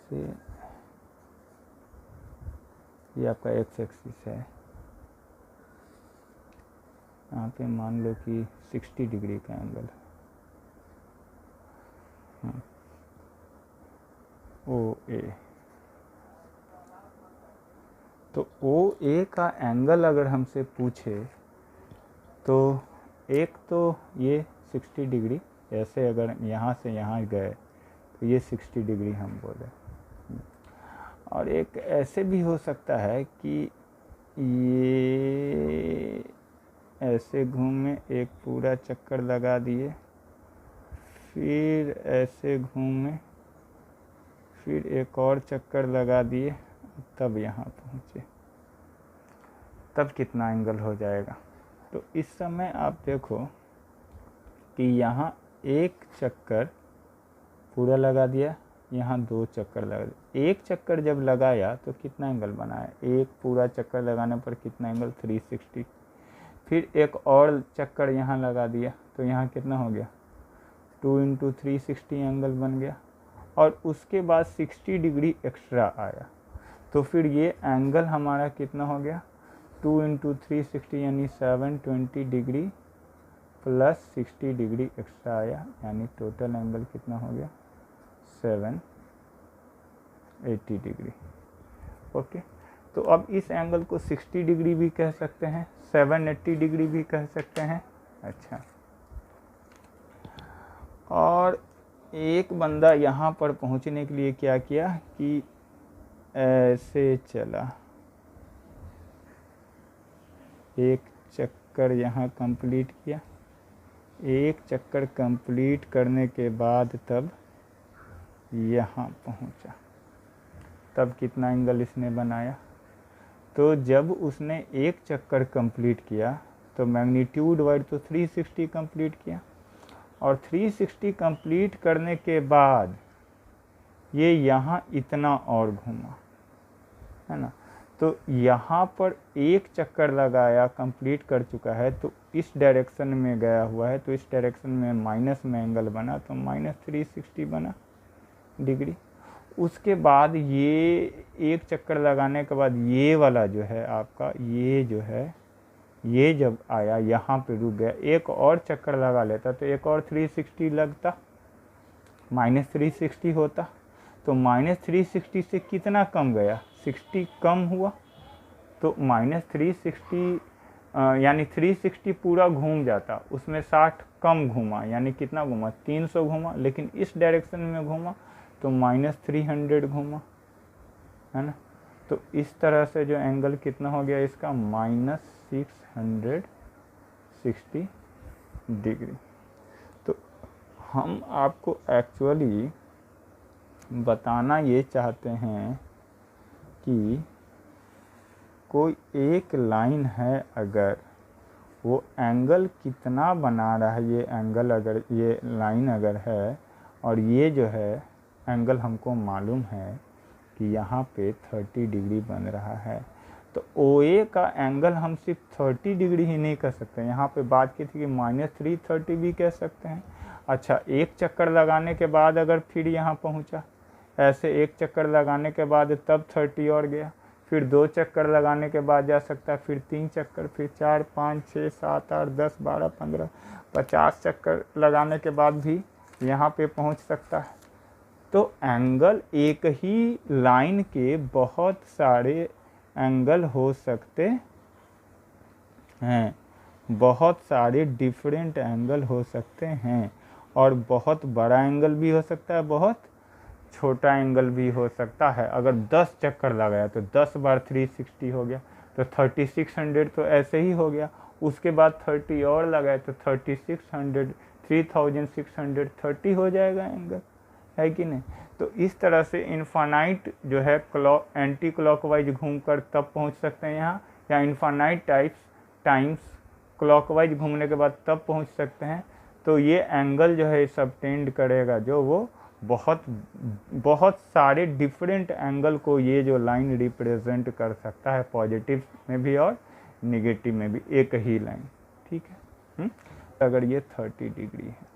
से ये आपका एक्स एक्सिस है, यहाँ पे मान लो कि 60 डिग्री का एंगल है, ओ ए। तो ओ ए का एंगल अगर हमसे पूछे तो एक तो ये 60 डिग्री, ऐसे अगर यहाँ से यहाँ गए तो ये 60 डिग्री हम बोले, और एक ऐसे भी हो सकता है कि ये ऐसे घूमे, एक पूरा चक्कर लगा दिए, फिर ऐसे घूमे, फिर एक और चक्कर लगा दिए, तब यहाँ पहुँचे, तब कितना एंगल हो जाएगा। तो इस समय आप देखो कि यहाँ एक चक्कर पूरा लगा दिया, यहाँ 2 चक्कर लगा दिया। एक चक्कर जब लगाया तो कितना एंगल बनाया, एक पूरा चक्कर लगाने पर कितना एंगल, 360। फिर एक और चक्कर यहाँ लगा दिया तो यहाँ कितना हो गया, 2 × 360 एंगल बन गया, और उसके बाद 60 डिग्री एक्स्ट्रा आया, तो फिर ये एंगल हमारा कितना हो गया, 2 × 360 यानी 720 डिग्री प्लस 60 डिग्री एक्स्ट्रा आया, यानी टोटल एंगल कितना हो गया, 780 डिग्री। ओके, तो अब इस एंगल को 60 डिग्री भी कह सकते हैं, 780 डिग्री भी कह सकते हैं। अच्छा, और एक बंदा यहाँ पर पहुँचने के लिए क्या किया कि ऐसे चला, एक चक्कर यहाँ कंप्लीट किया, एक चक्कर कंप्लीट करने के बाद तब यहाँ पहुँचा, तब कितना एंगल इसने बनाया। तो जब उसने एक चक्कर कंप्लीट किया तो मैग्नीट्यूड वाइड तो 360 कंप्लीट किया, और 360 कंप्लीट करने के बाद ये यहाँ इतना और घूमा, है ना। तो यहाँ पर एक चक्कर लगाया, कंप्लीट कर चुका है, तो इस डायरेक्शन में गया हुआ है, तो इस डायरेक्शन में माइनस में एंगल बना, तो -360 बना डिग्री। उसके बाद ये एक चक्कर लगाने के बाद ये वाला जो है आपका, ये जो है, ये जब आया यहाँ पे रुक गया, एक और चक्कर लगा लेता तो एक और 360 लगता, -360 होता। तो -360 से कितना कम गया, 60 कम हुआ, तो -360 यानी 360 पूरा घूम जाता, उसमें 60 कम घूमा, यानी कितना घूमा, 300 घूमा, लेकिन इस डायरेक्शन में घूमा तो -300 घूमा, है ना। तो इस तरह से जो एंगल कितना हो गया इसका, -660 डिग्री। तो हम आपको एक्चुअली बताना ये चाहते हैं कि कोई एक लाइन है, अगर वो एंगल कितना बना रहा है, ये एंगल अगर, ये लाइन अगर है, और ये जो है एंगल हमको मालूम है कि यहाँ पे 30 डिग्री बन रहा है, तो OA का एंगल हम सिर्फ 30 डिग्री ही नहीं कर सकते, यहाँ पे बात की थी कि -330 भी कह सकते हैं। अच्छा, एक चक्कर लगाने के बाद अगर फिर यहाँ पहुँचा, ऐसे एक चक्कर लगाने के बाद तब 30 और गया, फिर 2 चक्कर लगाने के बाद जा सकता है, फिर 3 चक्कर, फिर 4, 5, 6, 7, 8, 10, 12, 15, 50 चक्कर लगाने के बाद भी यहाँ पे पहुँच सकता है। तो एंगल, एक ही लाइन के बहुत सारे एंगल हो सकते हैं, बहुत सारे डिफरेंट एंगल हो सकते हैं, और बहुत बड़ा एंगल भी हो सकता है, बहुत छोटा एंगल भी हो सकता है। अगर 10 चक्कर लगाया तो 10 बार 360 हो गया, तो 3600 तो ऐसे ही हो गया। उसके बाद 30 और लगाए तो 3600, 3630 हो जाएगा एंगल, है कि नहीं। तो इस तरह से इनफाइनाइट जो है एंटी क्लॉकवाइज घूमकर तब पहुंच सकते हैं यहाँ, या इनफाइनाइट टाइम्स क्लॉकवाइज घूमने के बाद तब पहुंच सकते हैं। तो ये एंगल जो है सबटेंड करेगा, जो वो बहुत सारे डिफरेंट एंगल को ये जो लाइन रिप्रेजेंट कर सकता है, पॉजिटिव में भी और नेगेटिव में भी, एक ही लाइन, ठीक है। अगर ये 30 डिग्री है,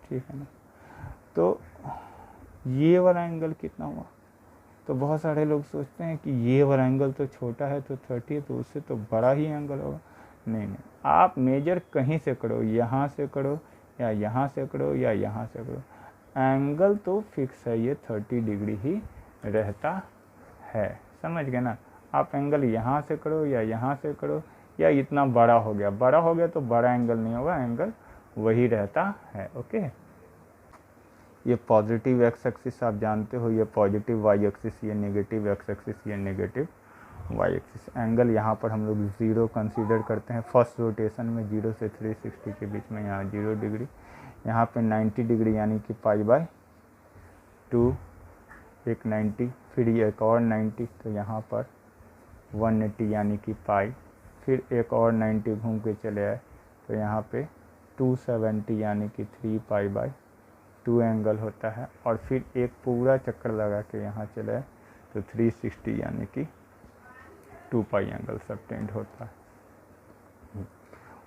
ठीक है ना, तो ये वाला एंगल कितना हुआ, तो बहुत सारे लोग सोचते हैं कि ये वाला एंगल तो छोटा है तो 30 है तो उससे तो बड़ा ही एंगल होगा। नहीं नहीं, आप मेजर कहीं से करो, यहाँ से करो या यहाँ से करो या यहाँ से करो, एंगल तो फिक्स है, ये 30 डिग्री ही रहता है। समझ गए ना। आप एंगल यहाँ से करो या यहाँ से करो या इतना बड़ा हो गया तो बड़ा एंगल नहीं होगा, एंगल वही रहता है। ओके, ये पॉजिटिव एक्स एक्सिस आप जानते हो, ये पॉजिटिव वाई एक्सिस, ये नेगेटिव एक्स एक्सिस, ये नेगेटिव वाई एक्सिस। एंगल यहाँ पर हम लोग 0 कंसीडर करते हैं फर्स्ट रोटेशन में, 0 से 360 के बीच में, यहाँ 0 डिग्री, यहाँ पे 90 डिग्री यानी कि π/2, एक 90, फिर एक और 90 तो यहाँ पर 180 यानी कि पाई, फिर एक और 90 घूम के चले आए तो यहाँ पे 270 यानी कि 3π/2 एंगल होता है, और फिर एक पूरा चक्कर लगा के यहाँ चले आए तो 360 यानी कि 2π एंगल सबटेंड होता है।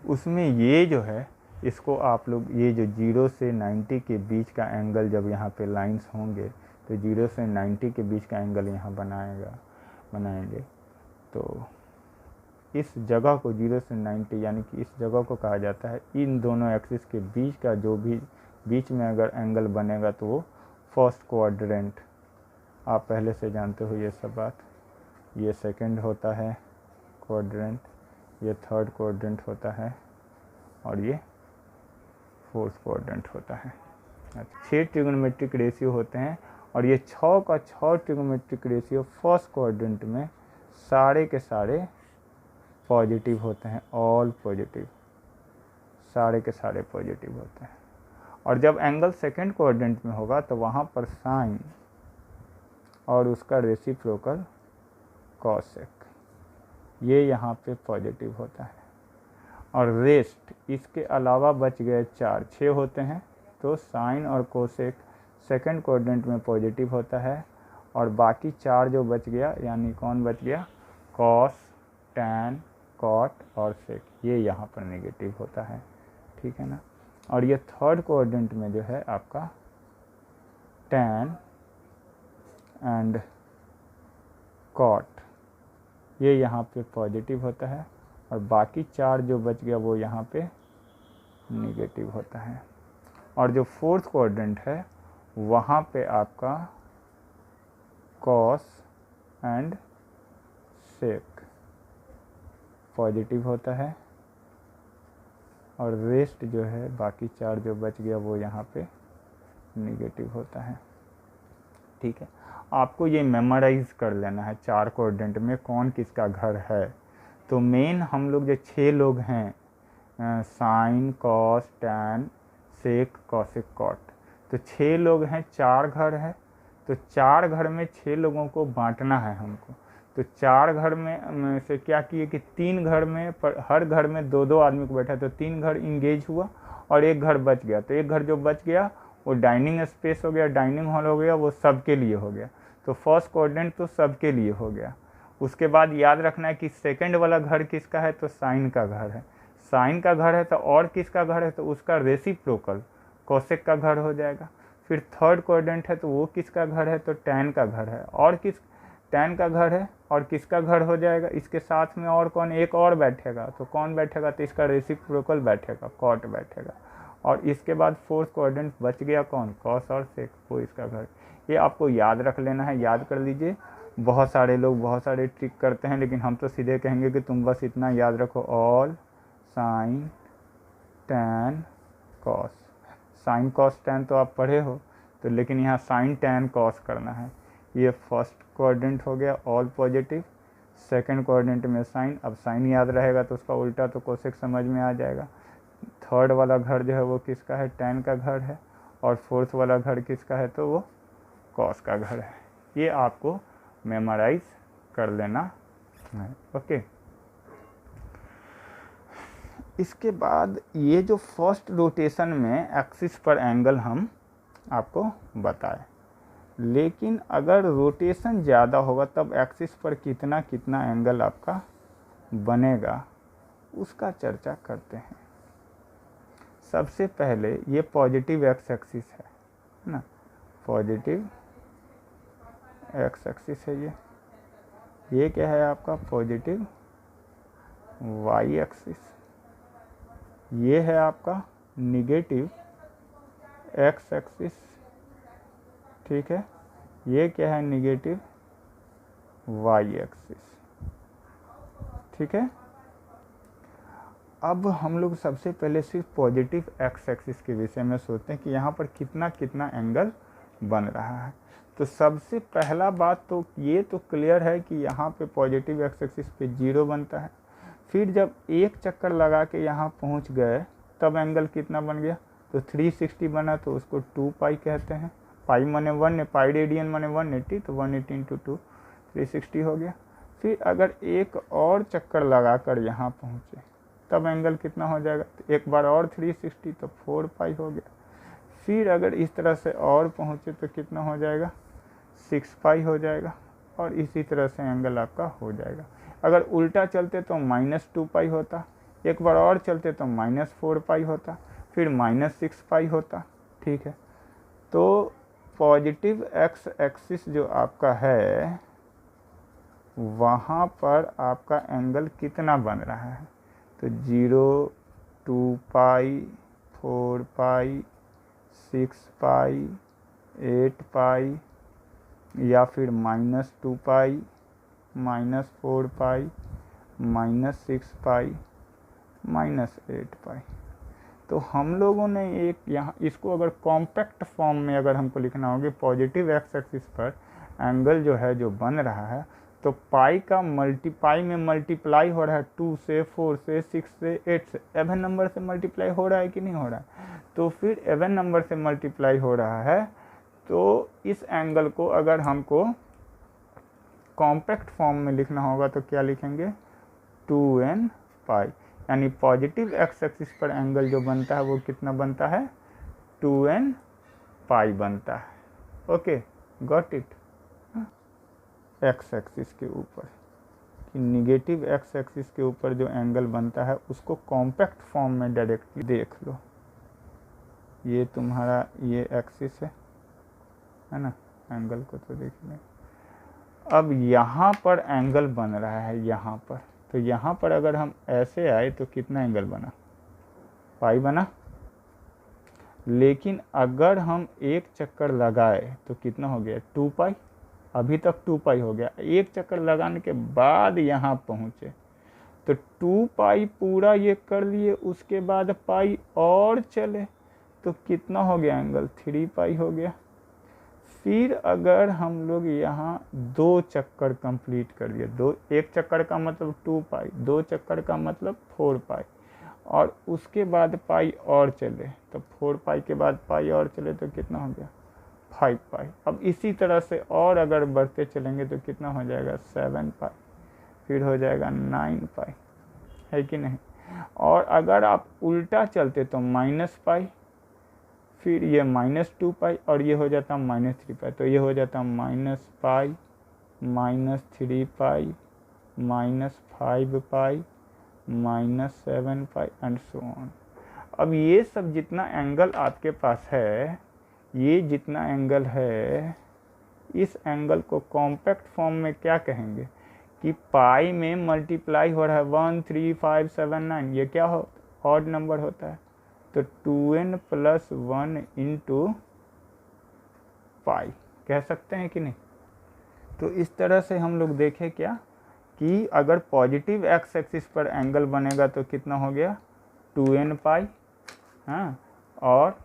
उसमें ये जो है, इसको आप लोग ये जो 0 से 90 के बीच का एंगल, जब यहाँ पे लाइंस होंगे तो 0 से 90 के बीच का एंगल यहाँ बनाएंगे तो इस जगह को 0 से 90 यानी कि इस जगह को कहा जाता है, इन दोनों एक्सिस के बीच का जो भी बीच में अगर एंगल बनेगा तो वो फर्स्ट क्वाड्रेंट, आप पहले से जानते हो ये सब बात। ये सेकंड होता है क्वाड्रेंट, ये थर्ड क्वाड्रेंट होता है और ये फोर्थ क्वाड्रेंट होता है। 6 ट्रिगोनोमेट्रिक रेशियो होते हैं और ये 6 का 6 ट्रिगोनोमेट्रिक रेशियो फर्स्ट क्वाड्रेंट में सारे के सारे पॉजिटिव होते हैं, ऑल पॉजिटिव, सारे के सारे पॉजिटिव होते हैं। और जब एंगल सेकंड क्वाड्रेंट में होगा तो वहाँ पर साइन और उसका रेसिप्रोकल कॉसेक, ये यहाँ पे पॉजिटिव होता है। और रेस्ट इसके अलावा बच गए 6 होते हैं, तो साइन और कोसेक सेकंड क्वाड्रेंट में पॉजिटिव होता है, और बाकी 4 जो बच गया, यानी कौन बच गया, कॉस, टैन, कॉट और सेक, ये यहाँ पर नेगेटिव होता है। ठीक है ना। और ये थर्ड क्वाड्रेंट में जो है आपका टैन एंड कॉट, ये यहाँ पे पॉजिटिव होता है, और बाकी 4 जो बच गया वो यहाँ पे नेगेटिव होता है। और जो फोर्थ क्वाड्रेंट है वहाँ पे आपका कॉस एंड सेक पॉजिटिव होता है, और रेस्ट जो है बाकी 4 जो बच गया वो यहाँ पे नेगेटिव होता है। ठीक है, आपको ये मेमोराइज कर लेना है 4 क्वाड्रेंट में कौन किसका घर है। तो मेन हम लोग जो 6 लोग हैं, साइन, कॉस, टैन, सेक, कॉसेक, कॉट, तो 6 लोग हैं, 4 घर है, तो 4 घर में 6 लोगों को बांटना है हमको। तो 4 घर में से क्या किए कि 3 घर में हर घर में 2-2 आदमी को बैठा, तो 3 घर इंगेज हुआ और एक घर बच गया। तो एक घर जो बच गया वो डाइनिंग स्पेस हो गया, डाइनिंग हॉल हो गया, वो सबके लिए हो गया। तो फर्स्ट क्वाड्रेंट तो सबके लिए हो गया। उसके बाद याद रखना है कि सेकंड वाला घर किसका है, तो साइन का घर है। साइन का घर है तो और किसका घर है, तो उसका रेसिप्रोकल कोसेक का घर हो जाएगा। फिर थर्ड क्वाड्रेंट है तो वो किसका घर है, तो टैन का घर है, और किस टैन का घर है और किसका घर हो जाएगा, इसके साथ में और कौन, एक और बैठेगा, तो कौन बैठेगा, तो इसका रेसिप्रोकल बैठेगा, कॉट बैठेगा। और इसके बाद फोर्थ क्वाड्रेंट बच गया कौन, कॉस और सेक, वो इसका घर। ये आपको याद रख लेना है, याद कर लीजिए। बहुत सारे लोग बहुत सारे ट्रिक करते हैं, लेकिन हम तो सीधे कहेंगे कि तुम बस इतना याद रखो, all sign tan cos. Sine cos tan तो आप पढ़े हो, तो लेकिन यहाँ साइन टैन कॉस करना है। ये फर्स्ट क्वाड्रेंट हो गया ऑल पॉजिटिव, सेकंड क्वाड्रेंट में साइन, अब साइन याद रहेगा तो उसका उल्टा तो कोसेक समझ में आ जाएगा। थर्ड वाला घर जो है वो किसका है, टैन का घर है, और फोर्थ वाला घर किसका है, तो वो कॉस का घर है। ये आपको मेमोराइज कर लेना है। ओके, इसके बाद ये जो फर्स्ट रोटेशन में एक्सिस पर एंगल हम आपको बताए, लेकिन अगर रोटेशन ज़्यादा होगा तब एक्सिस पर कितना कितना एंगल आपका बनेगा उसका चर्चा करते हैं। सबसे पहले ये पॉजिटिव एक्स एक्सिस है ना, पॉजिटिव एक्स एक्सिस है ये क्या है आपका पॉजिटिव वाई एक्सिस, ये है आपका निगेटिव एक्स एक्सिस, ठीक है, ये क्या है निगेटिव वाई एक्सिस, ठीक है। अब हम लोग सबसे पहले सिर्फ पॉजिटिव एक्स एक्सिस के विषय में सोचते हैं कि यहाँ पर कितना कितना एंगल बन रहा है। तो सबसे पहला बात तो ये तो क्लियर है कि यहाँ पे पॉजिटिव एक्स एक्सिस पे 0 बनता है। फिर जब एक चक्कर लगा के यहाँ पहुँच गए तब एंगल कितना बन गया, तो 360 बना, तो उसको 2 पाई कहते हैं। पाई माने 1, पाई रेडियन माने 180, तो 180 इंटू 2 360 हो गया। फिर अगर एक और चक्कर लगा कर यहाँ पहुँचे तब एंगल कितना हो जाएगा, तो एक बार और 360, तो 4 पाई हो गया। फिर अगर इस तरह से और पहुँचे तो कितना हो जाएगा, 6 पाई हो जाएगा, और इसी तरह से एंगल आपका हो जाएगा। अगर उल्टा चलते तो -2 पाई होता, एक बार और चलते तो -4 पाई होता, फिर -6 पाई होता, ठीक है। तो पॉजिटिव एक्स एक्सिस जो आपका है वहाँ पर आपका एंगल कितना बन रहा है, तो 0, 2 पाई, 4 पाई, 6 पाई, 8 पाई, या फिर -2 पाई, -4 पाई, -6 पाई, -8 पाई। तो हम लोगों ने एक यहाँ इसको अगर कॉम्पैक्ट फॉर्म में अगर हमको लिखना होगा, पॉजिटिव एक्स एक्सिस पर एंगल जो है जो बन रहा है, तो पाई का पाई में मल्टीप्लाई हो रहा है 2 से, 4 से, 6 से, 8 से, एवन नंबर से मल्टीप्लाई हो रहा है कि नहीं हो रहा है। तो फिर एवन नंबर से मल्टीप्लाई हो रहा है, तो इस एंगल को अगर हमको कॉम्पैक्ट फॉर्म में लिखना होगा तो क्या लिखेंगे, 2n पाई, यानी पॉजिटिव एक्स एक्सिस पर एंगल जो बनता है वो कितना बनता है, 2n पाई बनता है। Okay, got it. X axis के ऊपर कि निगेटिव एक्स एक्सिस के ऊपर जो एंगल बनता है उसको कॉम्पैक्ट फॉर्म में डायरेक्टली देख लो। ये तुम्हारा ये एक्सिस है ना, एंगल को तो देख लें। अब यहाँ पर एंगल बन रहा है यहाँ पर, तो यहाँ पर अगर हम ऐसे आए तो कितना एंगल बना, पाई बना। लेकिन अगर हम एक चक्कर लगाए तो कितना हो गया, 2 पाई। अभी तक 2 पाई हो गया, एक चक्कर लगाने के बाद यहाँ पहुँचे तो 2 पाई पूरा ये कर लिए, उसके बाद पाई और चले तो कितना हो गया एंगल, 3 पाई हो गया। फिर अगर हम लोग यहाँ 2 चक्कर कंप्लीट कर लिए, एक चक्कर का मतलब 2 पाई, 2 चक्कर का मतलब 4 पाई, और उसके बाद पाई और चले तो 4 पाई के बाद पाई और चले तो कितना हो गया, 5 पाई। अब इसी तरह से और अगर बढ़ते चलेंगे तो कितना हो जाएगा, 7 पाई, फिर हो जाएगा 9 पाई, है कि नहीं। और अगर आप उल्टा चलते तो -पाई, फिर ये -2 पाई, और ये हो जाता -3 पाई, तो ये हो जाता -पाई, -3 पाई, -5 पाई, -7 पाई एंड सो ऑन। अब ये सब जितना एंगल आपके पास है, ये जितना एंगल है, इस एंगल को कॉम्पैक्ट फॉर्म में क्या कहेंगे कि पाई में मल्टीप्लाई हो रहा है 1, 3, 5, 7, 9, ये क्या हो, ऑड नंबर होता है, तो 2n + 1 इंटू पाई कह सकते हैं कि नहीं। तो इस तरह से हम लोग देखें क्या कि अगर पॉजिटिव एक्स एक्सिस पर एंगल बनेगा तो कितना हो गया, 2n पाई, हाँ, और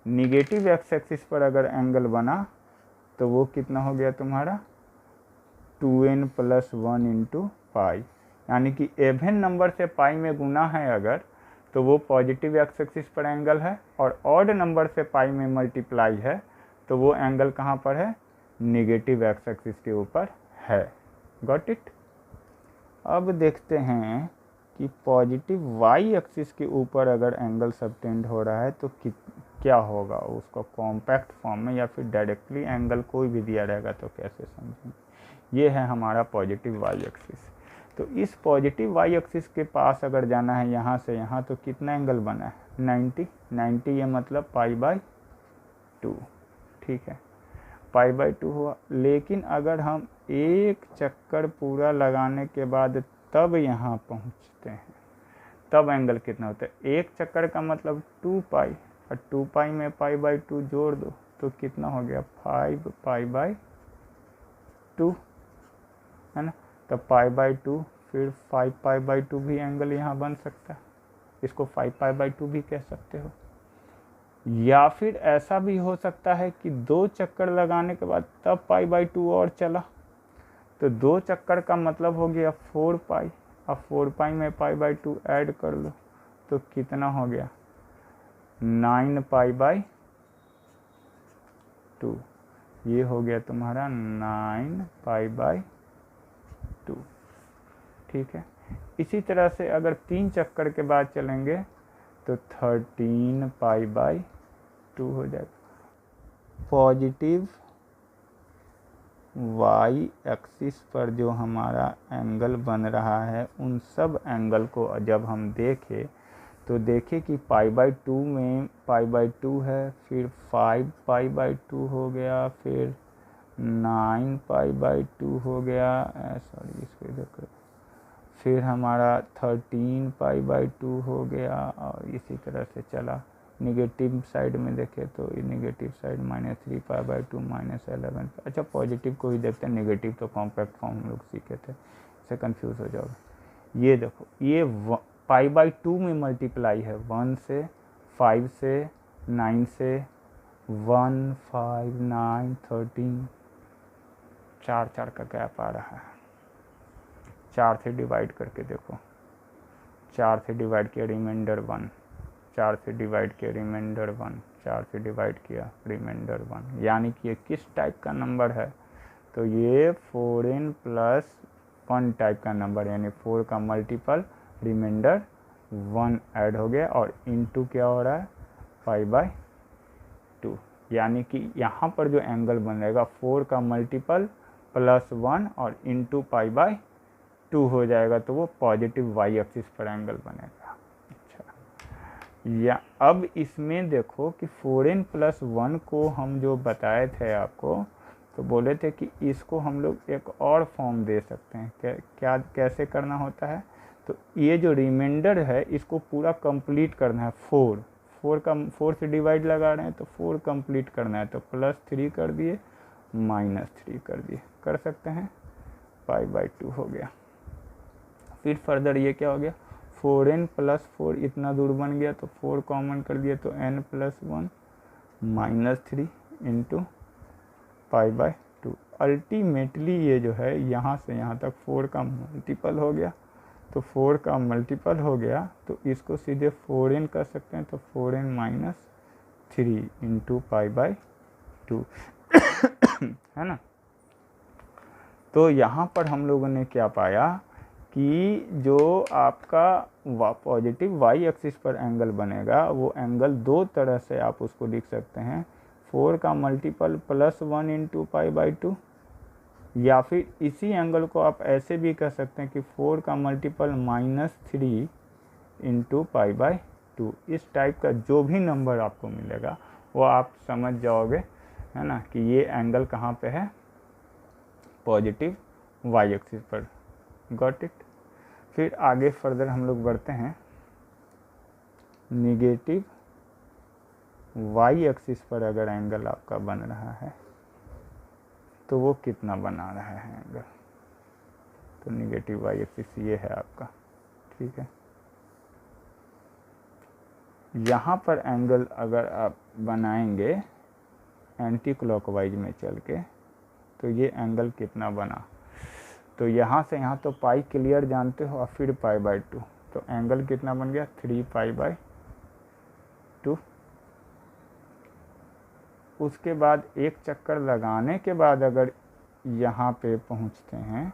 निगेटिव एक्स एक्सिस पर अगर एंगल बना तो वो कितना हो गया तुम्हारा, 2n + 1 इंटू पाई, यानी कि एवन नंबर से पाई में गुना है अगर तो वो पॉजिटिव एक्स एक्सिस पर एंगल है, और ऑड नंबर से पाई में मल्टीप्लाई है तो वो एंगल कहाँ पर है, निगेटिव एक्स एक्सिस के ऊपर है। Got it. अब देखते हैं कि पॉजिटिव वाई एक्सिस के ऊपर अगर एंगल सबटेंड हो रहा है तो क्या होगा, उसको कॉम्पैक्ट फॉर्म में या फिर डायरेक्टली एंगल कोई भी दिया रहेगा तो कैसे समझेंगे। ये है हमारा पॉजिटिव वाई एक्सिस। तो इस पॉजिटिव वाई एक्सिस के पास अगर जाना है यहाँ से यहाँ तो कितना एंगल बना है, 90, ये मतलब π/2, ठीक है। पाई बाई 2 हुआ। लेकिन अगर हम एक चक्कर पूरा लगाने के बाद तब यहाँ पहुँचते हैं तब एंगल कितना होता है? एक चक्कर का मतलब 2 पाई, और 2 पाई में पाई बाई 2 जोड़ दो तो कितना हो गया? 5 पाई बाई 2, है ना। तो पाई बाई 2 फिर 5 पाई बाई 2 भी एंगल यहाँ बन सकता है, इसको 5 पाई बाई 2 भी कह सकते हो। या फिर ऐसा भी हो सकता है कि 2 चक्कर लगाने के बाद तब पाई बाई 2 और चला, तो 2 चक्कर का मतलब हो गया 4 पाई। अब 4 पाई में पाई बाई 2 ऐड कर लो तो कितना हो गया? 9 पाई बाई 2। ये हो गया तुम्हारा 9 पाई बाई 2। ठीक है। इसी तरह से अगर 3 चक्कर के बाद चलेंगे तो 13 पाई बाई 2 हो जाएगा। पॉजिटिव वाई एक्सिस पर जो हमारा एंगल बन रहा है उन सब एंगल को जब हम देखें तो देखें कि पाई बाई 2 में पाई बाई 2 है, फिर 5 पाई बाई 2 हो गया, फिर 9 पाई बाई 2 हो गया, सॉरी इसको इधर करो, फिर हमारा 13 पाई बाई 2 हो गया, और इसी तरह से चला। निगेटिव साइड में देखें तो निगेटिव साइड -3 पाई बाई 2 -11। अच्छा पॉजिटिव को ही देखते हैं, निगेटिव तो कॉम्पैक्ट फॉर्म हम लोग सीखे थे, इससे कंफ्यूज हो जाओगे। ये देखो, ये पाई बाई 2 में मल्टीप्लाई है, 1 से 5 से 9 से 1 5 9 13, 4 का गैप आ रहा है। 4 से डिवाइड करके देखो, 4 से डिवाइड किया रिमाइंडर 1, 4 से डिवाइड किया रिमाइंडर 1, 4 से डिवाइड किया रिमाइंडर 1, यानी कि ये किस टाइप का नंबर है? तो ये 4n प्लस 1 टाइप का नंबर, यानी 4 का मल्टीपल रिमाइंडर 1 ऐड हो गया, और इनटू क्या हो रहा है? Pi by 2। यानी कि यहाँ पर जो एंगल बन रहेगा 4 का मल्टीपल प्लस 1 और इनटू पाई बाई 2 हो जाएगा, तो वो पॉजिटिव वाई एक्सिस पर एंगल बनेगा। अच्छा, या अब इसमें देखो कि 4n प्लस 1 को हम जो बताए थे आपको, तो बोले थे कि इसको हम लोग एक और फॉर्म दे सकते हैं। क्या कैसे करना होता है? तो ये जो रिमाइंडर है इसको पूरा कंप्लीट करना है। 4 से डिवाइड लगा रहे हैं तो 4 कंप्लीट करना है, तो +3 कर दिए, -3 कर दिए, कर सकते हैं। पाई बाई 2 हो गया। फिर फर्दर ये क्या हो गया? 4n प्लस 4 इतना दूर बन गया, तो 4 कॉमन कर दिया, तो n plus 1 -3 into pi by 2। Ultimately ये जो है यहाँ से यहाँ तक 4 का मल्टीपल हो गया, तो 4 का मल्टीपल हो गया, तो इसको सीधे 4n कर सकते हैं, तो 4n - 3 इंटू पाई बाई 2 है ना। तो यहाँ पर हम लोगों ने क्या पाया कि जो आपका पॉजिटिव वाई एक्सिस पर एंगल बनेगा वो एंगल 2 तरह से आप उसको लिख सकते हैं। 4 का multiple plus 1 into pi by 2, या फिर इसी एंगल को आप ऐसे भी कह सकते हैं कि 4 का मल्टीपल -3 इंटू पाई बाई 2। इस टाइप का जो भी नंबर आपको मिलेगा वो आप समझ जाओगे, है ना, कि ये एंगल कहाँ पे है? पॉजिटिव वाई एक्सिस पर। Got it. फिर आगे फर्दर हम लोग बढ़ते हैं। निगेटिव वाई एक्सिस पर अगर एंगल आपका बन रहा है तो वो कितना बना रहा है एंगल? तो निगेटिव वाई एक्सिस ये है आपका, ठीक है। यहाँ पर एंगल अगर आप बनाएंगे एंटी क्लॉकवाइज में चल के, तो ये एंगल कितना बना? तो यहाँ से यहाँ तो पाई क्लियर जानते हो, और फिर पाई बाई 2, तो एंगल कितना बन गया? 3 पाई बाई 2। उसके बाद एक चक्कर लगाने के बाद अगर यहाँ पे पहुँचते हैं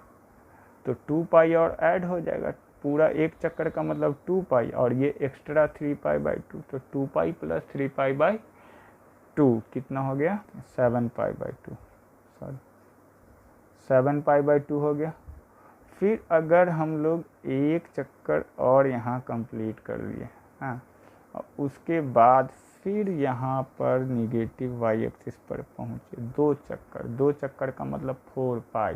तो 2 पाई और ऐड हो जाएगा। पूरा एक चक्कर का मतलब 2 पाई, और ये एक्स्ट्रा 3 पाई बाई 2, तो 2 पाई प्लस 3 पाई बाई 2 कितना हो गया? 7 pi by 2, sorry 7 pi by 2 हो गया। फिर अगर हम लोग एक चक्कर और यहाँ कंप्लीट कर लिए, हाँ, और उसके बाद फिर यहाँ पर निगेटिव वाई एक्सिस पर पहुँचे, 2 चक्कर का मतलब 4 पाई,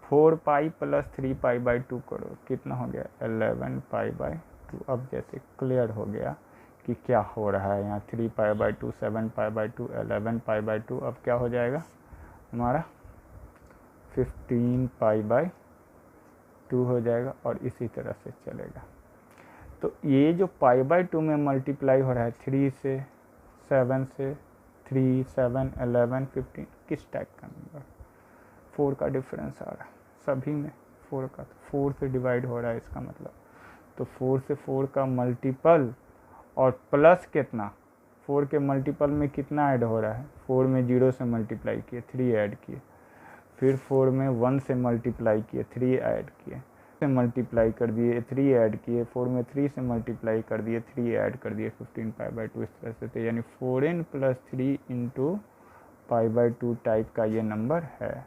4 पाई प्लस 3 पाई बाई 2 करो, कितना हो गया 11 पाई बाई 2। अब जैसे क्लियर हो गया कि क्या हो रहा है यहाँ, 3 pi by 2, 7 pi by 2, 11 pi by 2, अब क्या हो जाएगा हमारा 15 पाई बाई 2 हो जाएगा, और इसी तरह से चलेगा। तो ये जो पाई बाई 2 में मल्टीप्लाई हो रहा है 3 से 7 से, 3 7 11 15, किस टाइप का नंबर, 4 का डिफरेंस आ रहा है सभी में, 4 का, तो 4 से डिवाइड हो रहा है इसका मतलब, तो 4 से 4 का मल्टीपल और प्लस कितना, 4 के मल्टीपल में कितना ऐड हो रहा है, 4 में 0 से मल्टीप्लाई किए 3 ऐड किए, फिर 4 में 1 से मल्टीप्लाई किए 3 ऐड किए, से मल्टीप्लाई कर दिए 3 ऐड किए, 4 में 3 से मल्टीप्लाई कर दिए 3 ऐड कर दिए, 15 पाई बाई 2 इस तरह से, तो यानी 4n plus 3 into pi by 2 type का ये नंबर है।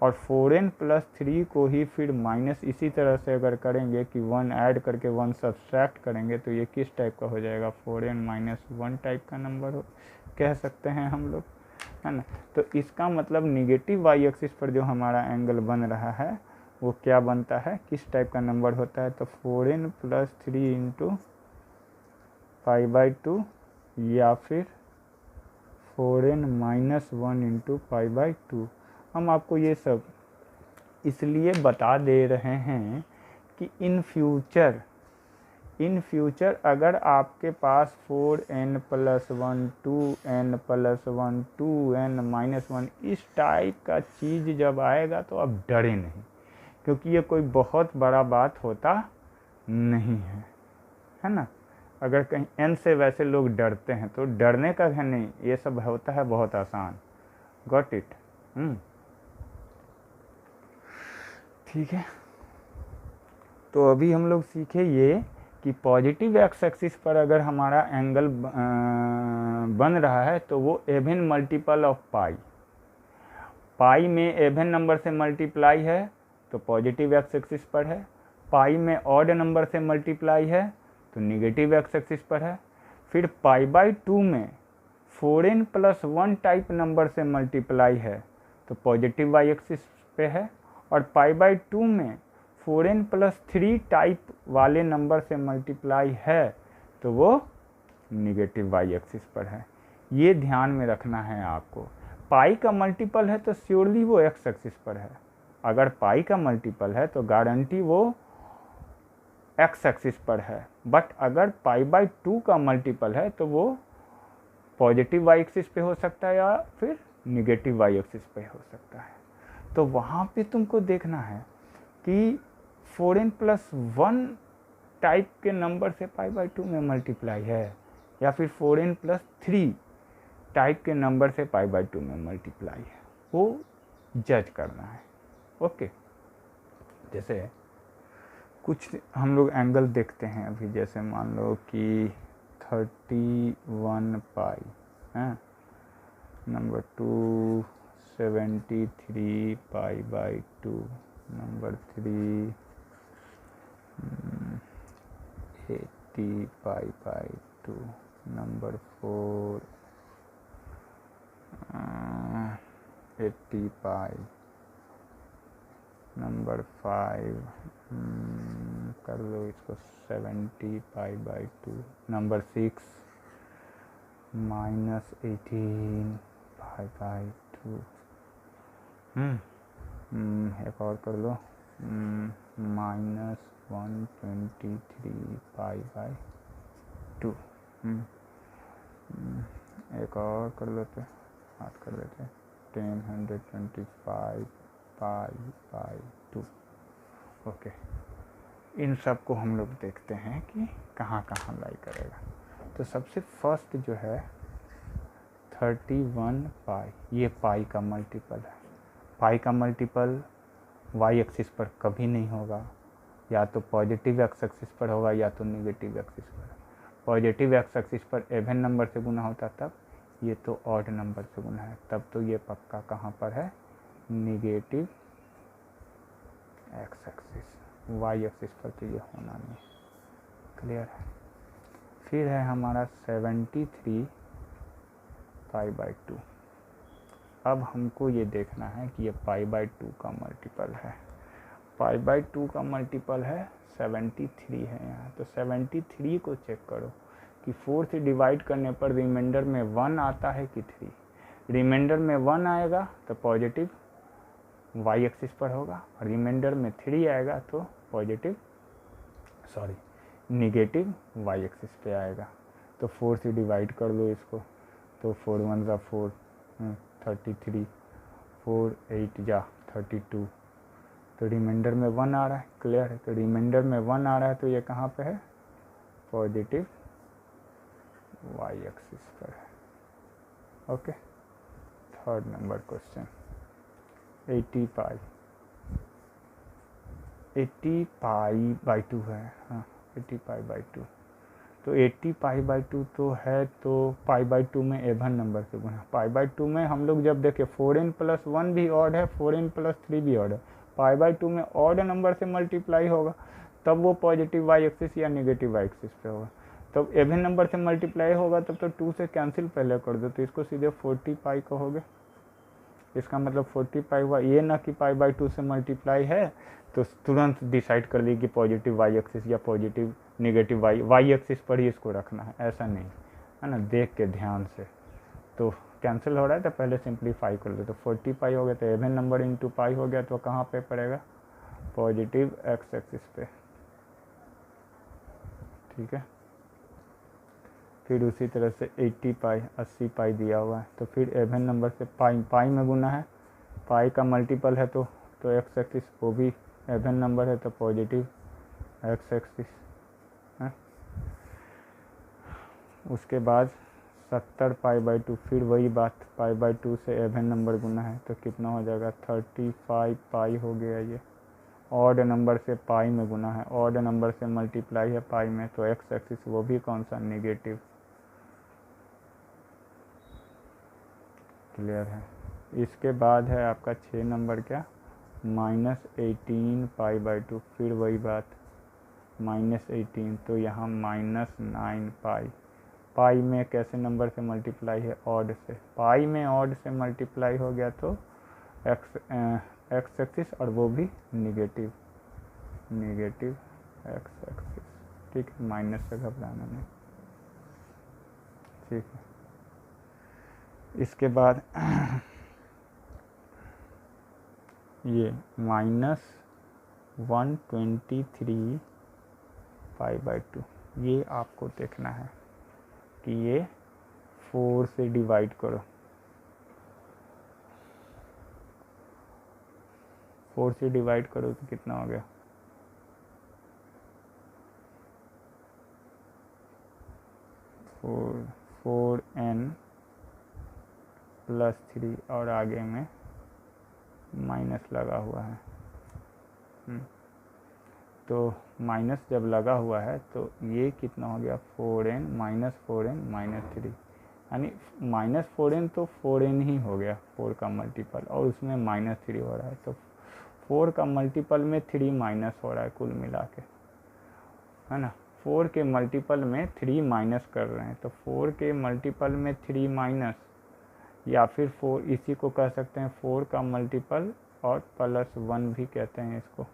और 4n प्लस 3 को ही फिर माइनस इसी तरह से अगर करेंगे कि 1 ऐड करके 1 सब्सट्रैक्ट करेंगे तो ये किस टाइप का हो जाएगा, 4n माइनस 1 टाइप का नंबर हो कह सकते हैं हम लोग, है ना। तो इसका मतलब निगेटिव वाई एक्सिस पर जो हमारा एंगल बन रहा है वो क्या बनता है, किस टाइप का नंबर होता है, तो 4n plus 3 into pi by 2 या फिर 4n minus 1 into pi by 2। हम आपको ये सब इसलिए बता दे रहे हैं कि इन फ्यूचर अगर आपके पास 4n plus 1 2n plus 1 2n minus 1 इस टाइप का चीज़ जब आएगा तो आप डरे नहीं, क्योंकि ये कोई बहुत बड़ा बात होता नहीं है ना। अगर कहीं n से वैसे लोग डरते हैं तो डरने का है नहीं, ये सब होता है बहुत आसान, गॉट इट। ठीक है, तो अभी हम लोग सीखे ये कि पॉजिटिव एक्स एक्सिस पर अगर हमारा एंगल बन रहा है तो वो एवन मल्टीपल ऑफ पाई में एवन नंबर से मल्टीप्लाई है तो पॉजिटिव एक्स एक्सिस पर है, पाई में ऑड नंबर से मल्टीप्लाई है तो निगेटिव एक्स एक्सिस पर है, फिर पाई बाई 2 में 4n प्लस 1 टाइप नंबर से मल्टीप्लाई है तो पॉजिटिव वाई एक्सिस पे है, और पाई बाई 2 में 4n प्लस 3 टाइप वाले नंबर से मल्टीप्लाई है तो वो निगेटिव वाई एक्सिस पर है। ये ध्यान में रखना है आपको। पाई का मल्टीपल है तो श्योरली वो एक्स एक्सिस पर है, अगर पाई का मल्टीपल है तो गारंटी वो एक्स एक्सिस पर है, बट अगर पाई बाई 2 का मल्टीपल है तो वो पॉजिटिव वाई एक्सिस पे हो सकता है या फिर निगेटिव वाई एक्सिस पे हो सकता है। तो वहाँ पे तुमको देखना है कि 4n प्लस 1 टाइप के नंबर से पाई बाई 2 में मल्टीप्लाई है या फिर 4n प्लस 3 टाइप के नंबर से पाई बाई 2 में मल्टीप्लाई है, वो जज करना है। ओके, जैसे कुछ हम लोग एंगल देखते हैं अभी, जैसे मान लो कि 31 पाई है, number 2 73 pi by 2, number 3 80 pi by 2, number 4 80 pi, number 5 कर लो इसको 70 pi by 2, number 6 minus 18 pi by 2, एक और कर लो माइनस 123 पाई बाई 2, एक और कर लेते, हाथ कर लेते 1025 पाई बाई 2। ओके, इन सब को हम लोग देखते हैं कि कहाँ कहाँ लाई करेगा। तो सबसे फर्स्ट जो है 31 पाई, ये पाई का मल्टीपल है। पाई का मल्टीपल वाई एक्सिस पर कभी नहीं होगा, या तो पॉजिटिव एक्स एक्सिस पर होगा या तो निगेटिव एक्सिस पर। पॉजिटिव एक्स एक्सिस पर एवन नंबर से गुना होता तब, ये तो ऑड नंबर से गुना है, तब तो ये पक्का कहाँ पर है, negative x axis. Y axis पर तो ये होना नहीं। क्लियर है। फिर है हमारा 73 π/2। अब हमको ये देखना है कि ये π/2 का मल्टीपल है, π/2 का मल्टीपल है 73 है यहाँ। तो 73 को चेक करो कि 4 से डिवाइड करने पर रिमाइंडर में 1 आता है कि 3। रिमाइंडर में 1 आएगा तो पॉजिटिव वाई एक्सिस पर होगा, और रिमाइंडर में 3 आएगा तो निगेटिव वाई एक्सिस पे आएगा। तो 4 से डिवाइड कर दो इसको, तो 4 1 जा 4, 33, 4 8 जा 32। तो रिमाइंडर में 1 आ रहा है, क्लियर है। तो रिमाइंडर में 1 आ रहा है तो ये कहाँ पे है, पॉजिटिव वाई एक्सिस पर है। ओके, थर्ड नंबर क्वेश्चन 80 π/2 है। हाँ, 80 π/2। तो 80 π/2 तो है, तो π/2 में एवन नंबर से गुना। π/2 में हम लोग जब देखें 4n+1 भी ऑड है, 4n+3 भी ऑड है। π/2 में ऑड नंबर से मल्टीप्लाई होगा तब वो पॉजिटिव वाई एक्सिस या नेगेटिव वाई एक्सिस पे होगा। तब एवन नंबर से मल्टीप्लाई होगा तब तो 2 से कैंसिल पहले कर दो, तो इसको सीधे 40 π कहोगे। इसका मतलब 40 π हुआ, ये ना कि π/2 से मल्टीप्लाई है तो तुरंत डिसाइड कर ली कि पॉजिटिव वाई एक्सिस या पॉजिटिव नेगेटिव वाई एक्सिस पर ही इसको रखना है, ऐसा नहीं है ना। देख के ध्यान से, तो कैंसिल हो रहा है तो पहले सिंप्लीफाई कर दो। तो 40 π हो गया, तो एवन नंबर इंटू पाई हो गया, तो कहाँ पे पड़ेगा, पॉजिटिव एक्स एक्सिस पे। ठीक है, फिर उसी तरह से 80 π दिया हुआ है, तो फिर एवन नंबर से पाई में गुना है, पाई का मल्टीपल है तो एक्स एक्सिस वो भी एवन नंबर है तो पॉजिटिव एक्स एक्सिस है। उसके बाद 70 π/2, फिर वही बात, π/2 से एवन नंबर गुना है तो कितना हो जाएगा, 35 π हो गया। ये ऑड नंबर से पाई में गुना है, ऑड नंबर से मल्टीप्लाई है पाई में, तो एक्स एक्सिस वो भी कौन सा, नेगेटिव। क्लियर है। इसके बाद है आपका 6 नंबर क्या, -18 π/2, फिर वही बात -18, तो यहाँ -9 π। पाई में कैसे नंबर से मल्टीप्लाई है, ऑड से। पाई में ऑड से मल्टीप्लाई हो गया तो एक्स एक्सिस, और वो भी नेगेटिव एक्स एक्सिस। ठीक है, माइनस से घबराना नहीं। ठीक है, इसके बाद ये -123 π/2, ये आपको देखना है कि ये 4 से डिवाइड करो, 4 से डिवाइड करो तो कितना हो गया, 4n+3, और आगे में माइनस लगा हुआ है। तो माइनस जब लगा हुआ है तो ये कितना हो गया, 4n -3, यानी -4n तो 4n ही हो गया, 4 का मल्टीपल, और उसमें -3 हो रहा है, तो 4 का मल्टीपल में 3 माइनस हो रहा है कुल मिला के, है ना। 4 के मल्टीपल में 3 माइनस कर रहे हैं, तो 4 के मल्टीपल में 3 माइनस, या फिर 4 इसी को कह सकते हैं 4 का मल्टीपल और +1 भी कहते हैं इसको,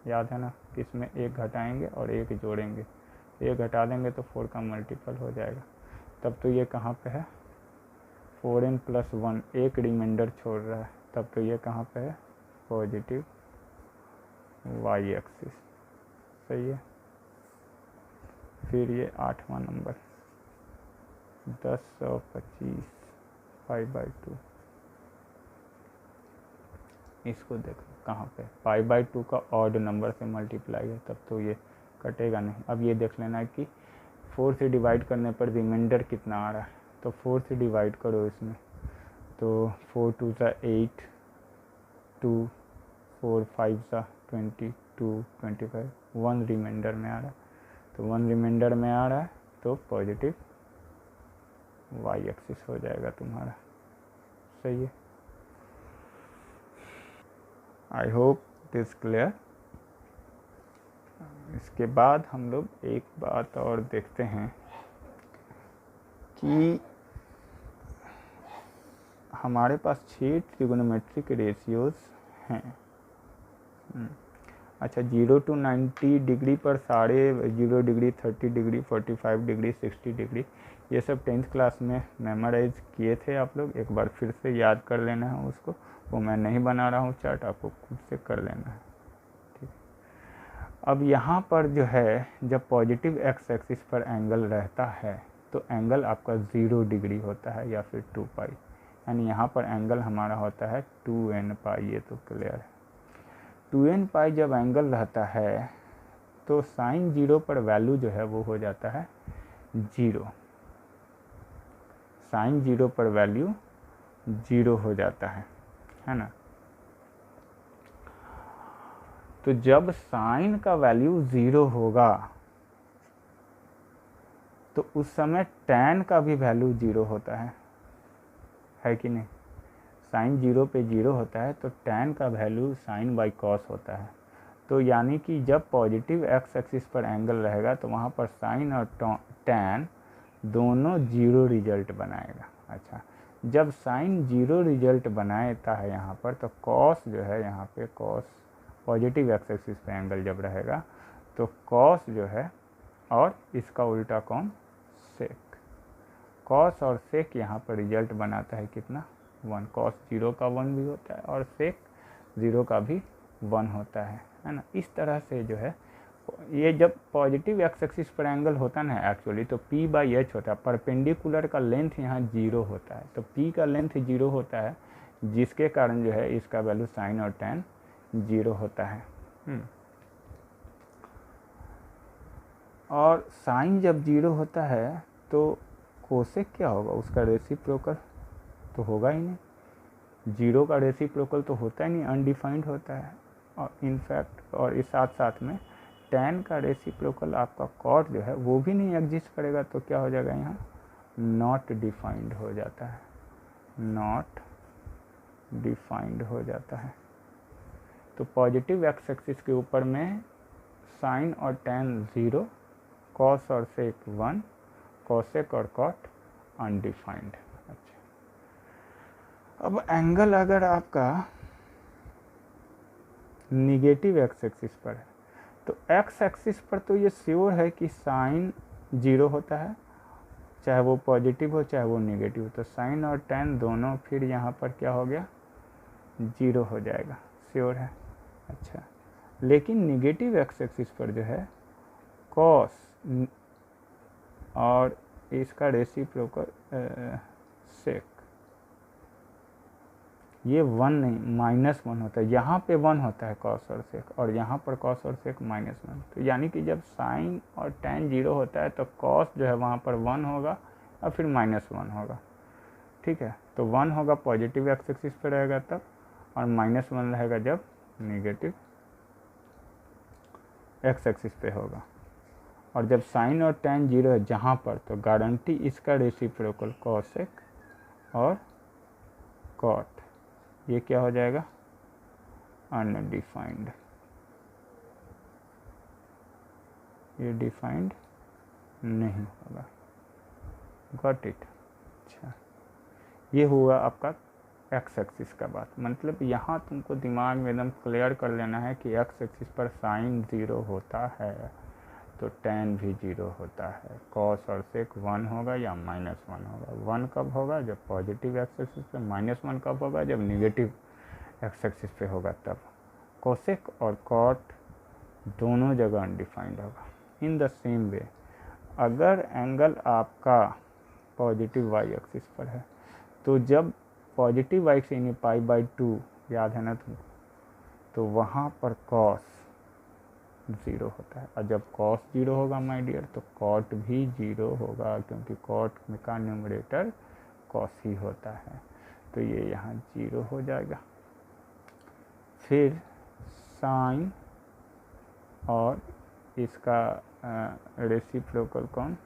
याद है ना। इसमें एक घटाएंगे और एक जोड़ेंगे, एक घटा देंगे तो 4 का मल्टीपल हो जाएगा। तब तो ये कहाँ पे है, 4n+1, एक रिमाइंडर छोड़ रहा है, तब तो ये कहाँ पे है, पॉजिटिव वाई एक्सिस। सही है। फिर ये 8वां नंबर 1025 π/2, इसको देखो कहाँ पे, π/2 का ऑड नंबर से मल्टीप्लाई है, तब तो ये कटेगा नहीं। अब ये देख लेना है कि 4 से डिवाइड करने पर रिमाइंडर कितना आ रहा है, तो 4 से डिवाइड करो इसमें, तो 4 2 सा 8, 2 4 5 सा 22 25, 1 रिमाइंडर में आ रहा है, तो 1 रिमाइंडर में आ रहा है तो पॉजिटिव वाई एक्सिस हो जाएगा तुम्हारा। सही है। I hope it is clear. इसके बाद हम लोग एक बात और देखते हैं कि हमारे पास 6 ट्रिगोनोमेट्रिक रेशियोज हैं। अच्छा, 0 to 90 डिग्री पर सारे 0 डिग्री, 30 डिग्री, 45 डिग्री, 60 डिग्री, ये सब 10th क्लास में मेमोराइज किए थे आप लोग। एक बार फिर से याद कर लेना है उसको, वो मैं नहीं बना रहा हूँ चार्ट, आपको खुद से कर लेना है। ठीक, अब यहाँ पर जो है जब पॉजिटिव एक्स एक्सिस पर एंगल रहता है तो एंगल आपका 0 डिग्री होता है या फिर 2 पाई, यानी यहाँ पर एंगल हमारा होता है 2n पाई। ये तो क्लियर है। 2n पाई जब एंगल रहता है तो साइन 0 पर वैल्यू जो है वो हो जाता है 0। साइन 0 पर वैल्यू 0 हो जाता है ना। तो जब साइन का वैल्यू 0 होगा तो उस समय tan का भी वैल्यू 0 होता है कि नहीं। साइन 0 पे 0 होता है तो tan का वैल्यू साइन बाई कॉस होता है। तो यानी कि जब पॉजिटिव एक्स एक्सिस पर एंगल रहेगा तो वहाँ पर साइन और tan दोनों 0 रिजल्ट बनाएगा। अच्छा, जब साइन 0 रिजल्ट बनाता है यहाँ पर तो कॉस जो है यहाँ पे कॉस, पॉजिटिव एक्स एक्सिस पे एंगल जब रहेगा तो कॉस जो है, और इसका उल्टा कौन, सेक। कॉस और सेक यहाँ पर रिजल्ट बनाता है कितना, 1। कॉस 0 का 1 भी होता है और सेक 0 का भी 1 होता है ना। इस तरह से जो है ये जब पॉजिटिव एक्स एक्सिस पर एंगल होता है ना एक्चुअली तो p बाई एच होता है। परपेंडिकुलर का लेंथ यहाँ 0 होता है तो p का लेंथ 0 होता है, जिसके कारण जो है इसका वैल्यू साइन और tan 0 होता है। और साइन जब 0 होता है तो कोसेक क्या होगा, उसका रेसिप्रोकल तो होगा ही नहीं। 0 का रेसिप्रोकल तो होता ही नहीं, अनडिफाइंड होता है। और इनफैक्ट और इस साथ साथ में tan का रेसिप्रोकल आपका कॉट जो है वो भी नहीं एग्जिस्ट करेगा। तो क्या हो जाएगा, यहाँ नॉट डिफाइंड हो जाता है, नॉट डिफाइंड हो जाता है। तो पॉजिटिव एक्स एक्सिस के ऊपर में साइन और tan 0, कॉस और सेक 1, कॉसेक और कॉट अनडिफाइंड। अच्छा, अब एंगल अगर आपका निगेटिव एक्स एक्सिस पर है तो एक्स एक्सिस पर तो ये श्योर है कि साइन 0 होता है, चाहे वो पॉजिटिव हो चाहे वो नेगेटिव हो। तो साइन और tan दोनों फिर यहाँ पर क्या हो गया, 0 हो जाएगा, श्योर है। अच्छा, लेकिन निगेटिव एक्स एक्सिस पर जो है कॉस और इसका रेसिप्रोकल सेक, ये 1 नहीं -1 होता है। यहाँ पे 1 होता है कॉस और सेक, और यहाँ पर कॉस और सेक -1। तो यानी कि जब साइन और tan 0 होता है तो कॉस जो है वहाँ पर 1 होगा और फिर -1 होगा। ठीक है, तो 1 होगा पॉजिटिव एक्स एक्सिस पे रहेगा तब, और -1 रहेगा जब नेगेटिव एक्स एक्सिस पे होगा। और जब साइन और tan 0 है जहाँ पर, तो गारंटी इसका रेसिप्रोकल कॉसेक और कॉट, ये क्या हो जाएगा, अनडिफाइंड। ये डिफाइंड नहीं होगा। Got it. अच्छा, ये हुआ आपका एक्स एक्सिस का बात। मतलब यहाँ तुमको दिमाग में एकदम क्लियर कर लेना है कि एक्स एक्सिस पर साइन 0 होता है तो tan भी 0 होता है, कॉस और सेक 1 होगा या -1 होगा। 1 कब होगा, जब पॉजिटिव एक्स एक्सिस पे, -1 कब होगा, जब निगेटिव एक्स एक्सिस पे होगा तब। कोसेक और कॉट दोनों जगह अनडिफाइंड होगा। इन द सेम वे अगर एंगल आपका पॉजिटिव वाई एक्सिस पर है तो जब पॉजिटिव वाई से यानी π/2 याद है ना तुमको, तो वहाँ पर कॉस 0 होता है। और जब कॉस 0 होगा माय डियर तो कॉट भी 0 होगा, क्योंकि कॉट का न्यूमरेटर कॉस ही होता है। तो ये यहाँ 0 हो जाएगा। फिर साइन और इसका रेसिप्रोकल कौन,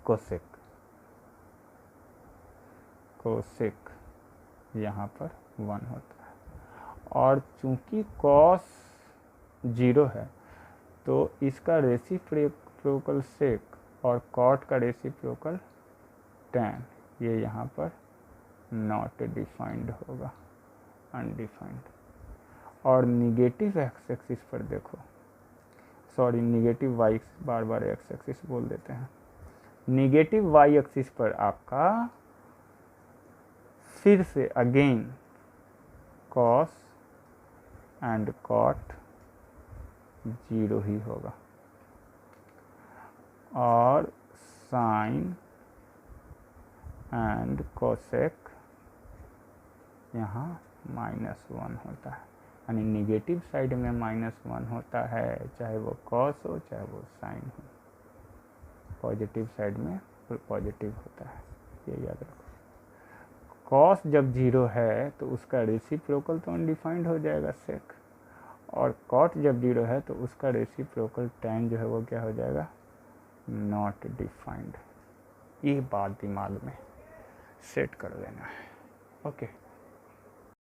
कोसेक, कोसेक यहाँ पर 1 होता है। और चूंकि कॉस 0 है तो इसका रेसिप्रोकल सेक और कॉट का रेसिप्रोकल tan, ये यहाँ पर नॉट डिफाइंड होगा, अनडिफाइंड। और निगेटिव एक्स एक्सिस पर देखो, सॉरी निगेटिव वाई, बार बार एक्स एक्सिस बोल देते हैं, निगेटिव वाई एक्सिस पर आपका फिर से अगेन कॉस एंड कॉट 0 ही होगा, और साइन एंड कोसेक यहाँ -1 होता है, यानी निगेटिव साइड में -1 होता है, चाहे वो कॉस हो चाहे वो साइन हो, पॉजिटिव साइड में पॉजिटिव होता है, ये याद रखो। कॉस जब 0 है तो उसका रेसिप्रोकल तो अनडिफाइंड हो जाएगा सेक, और कॉट जब 0 है तो उसका रेसिप्रोकल tan जो है वो क्या हो जाएगा, नॉट डिफाइंड। ये बात दिमाग में सेट कर लेना है। ओके।